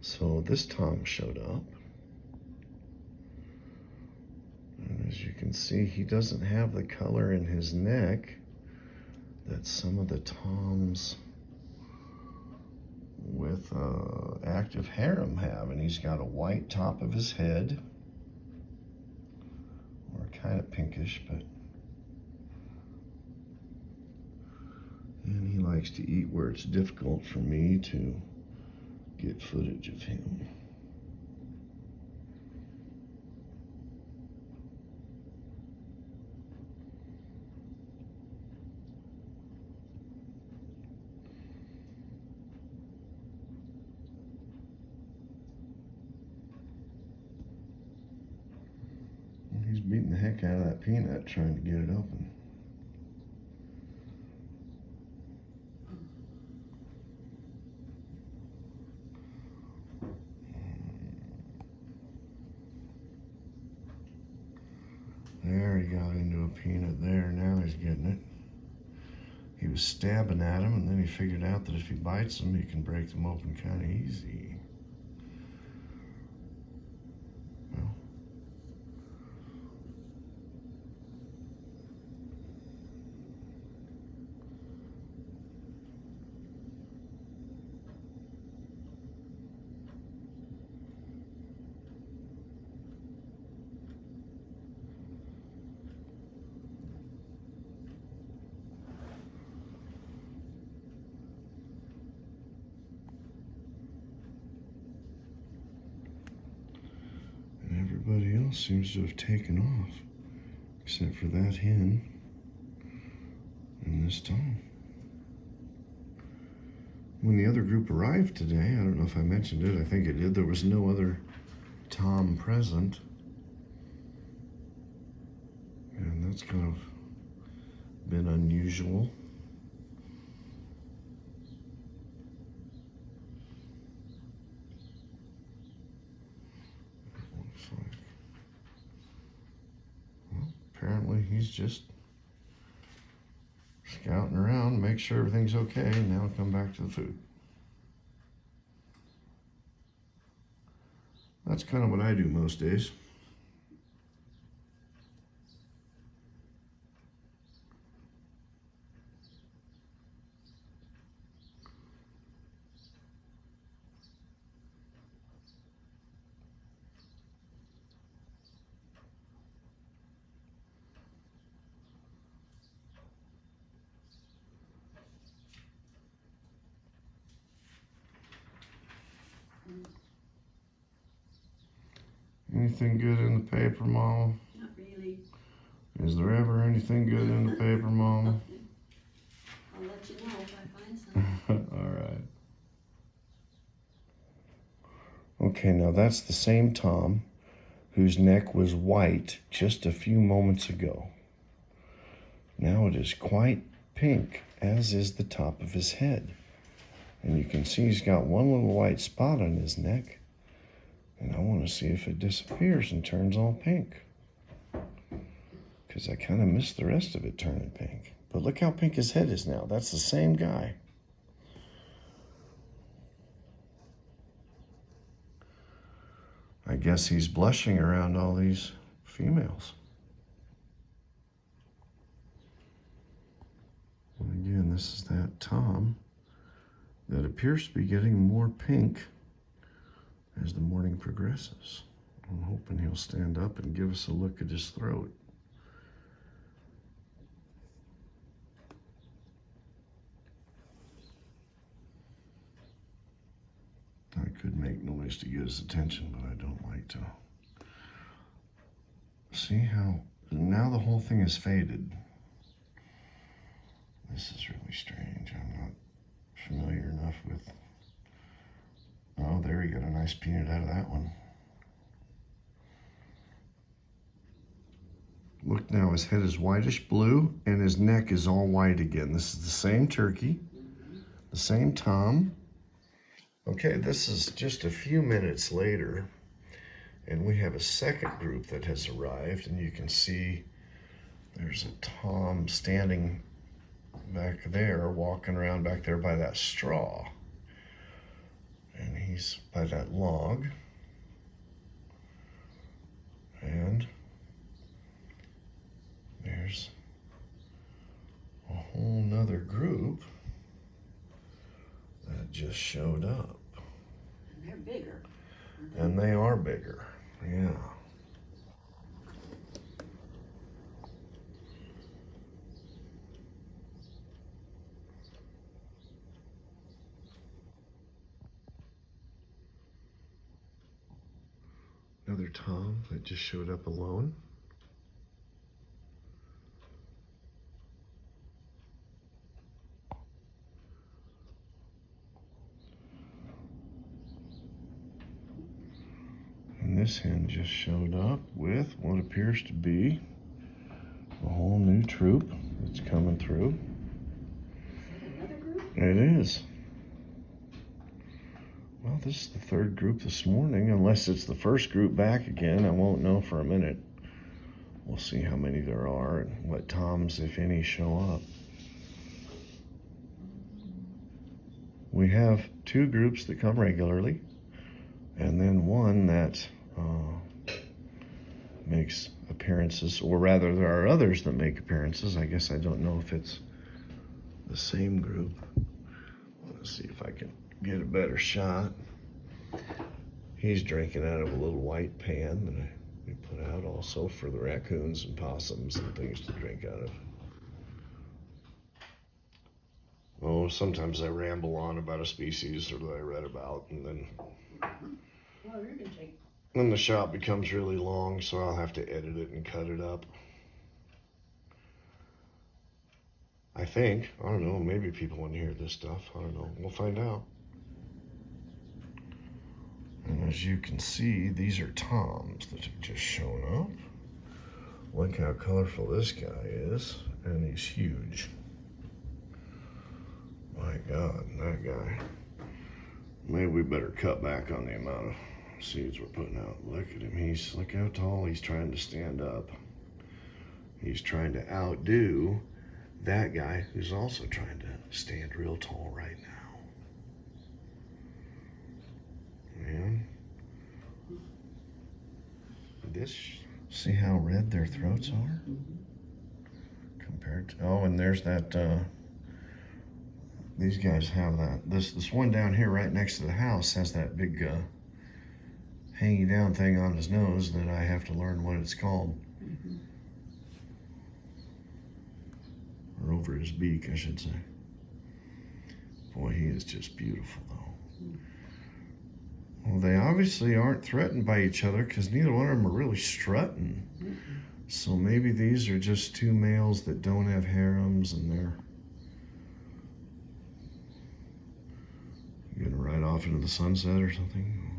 So this Tom showed up. And as you can see, he doesn't have the color in his neck that some of the Toms with active harem have. And he's got a white top of his head, or kind of pinkish, but and he likes to eat where it's difficult for me to get footage of him. And he's beating the heck out of that peanut trying to get it open. There, he got into a peanut there. Now he's getting it. He was stabbing at him, and then he figured out that if he bites them, he can break them open kind of easy. Well, everybody else seems to have taken off, except for that hen and this Tom. When the other group arrived today, I don't know if I mentioned it, I think it did, there was no other Tom present. And that's kind of been unusual. Well, apparently he's just scouting around, make sure everything's okay, and now come back to the food. That's kind of what I do most days. Anything good in the paper, Mama? Not really. Is there ever anything good in the paper, Mama? I'll let you know if I find some. All right. Okay, now that's the same Tom whose neck was white just a few moments ago. Now it is quite pink, as is the top of his head. And you can see he's got one little white spot on his neck. And I want to see if it disappears and turns all pink. Because I kind of missed the rest of it turning pink. But look how pink his head is now. That's the same guy. I guess he's blushing around all these females. And again, this is that Tom that appears to be getting more pink as the morning progresses. I'm hoping he'll stand up and give us a look at his throat. I could make noise to get his attention, but I don't like to. See how now the whole thing is faded. This is really strange. I'm not familiar enough with. Oh, there he got a nice peanut out of that one. Look now, his head is whitish blue and his neck is all white again. This is the same turkey, the same Tom. Okay, this is just a few minutes later, and we have a second group that has arrived, and you can see there's a Tom standing back there, walking around back there by that straw. And he He's by that log. And there's a whole nother group that just showed up. And they're bigger. And they are bigger, yeah. Another Tom that just showed up alone. And this hen just showed up with what appears to be a whole new troop that's coming through. Is that another group? It is. Well, this is the third group this morning. Unless it's the first group back again, I won't know for a minute. We'll see how many there are and what Toms, if any, show up. We have 2 groups that come regularly, and then one that makes appearances, or rather there are others that make appearances. I guess I don't know if it's the same group. Let's see if I can get a better shot. He's drinking out of a little white pan that we put out also for the raccoons and possums and things to drink out of. Oh, sometimes I ramble on about a species or that I read about, and then Well, you're gonna take. then the shot becomes really long, so I'll have to edit it and cut it up. I think. I don't know. Maybe people want to hear this stuff. I don't know. We'll find out. And as you can see, these are Toms that have just shown up. Look how colorful this guy is. And he's huge. My God, that guy. Maybe we better cut back on the amount of seeds we're putting out. Look at him. Look how tall he's trying to stand up. He's trying to outdo that guy who's also trying to stand real tall right now. Man, see how red their throats are compared to, oh, and there's that, these guys have that, this one down here right next to the house has that big hanging down thing on his nose that I have to learn what it's called. Or over his beak, I should say. Boy, he is just beautiful though. Well, they obviously aren't threatened by each other because neither one of them are really strutting. So maybe these are just 2 males that don't have harems and they're gonna ride off into the sunset or something.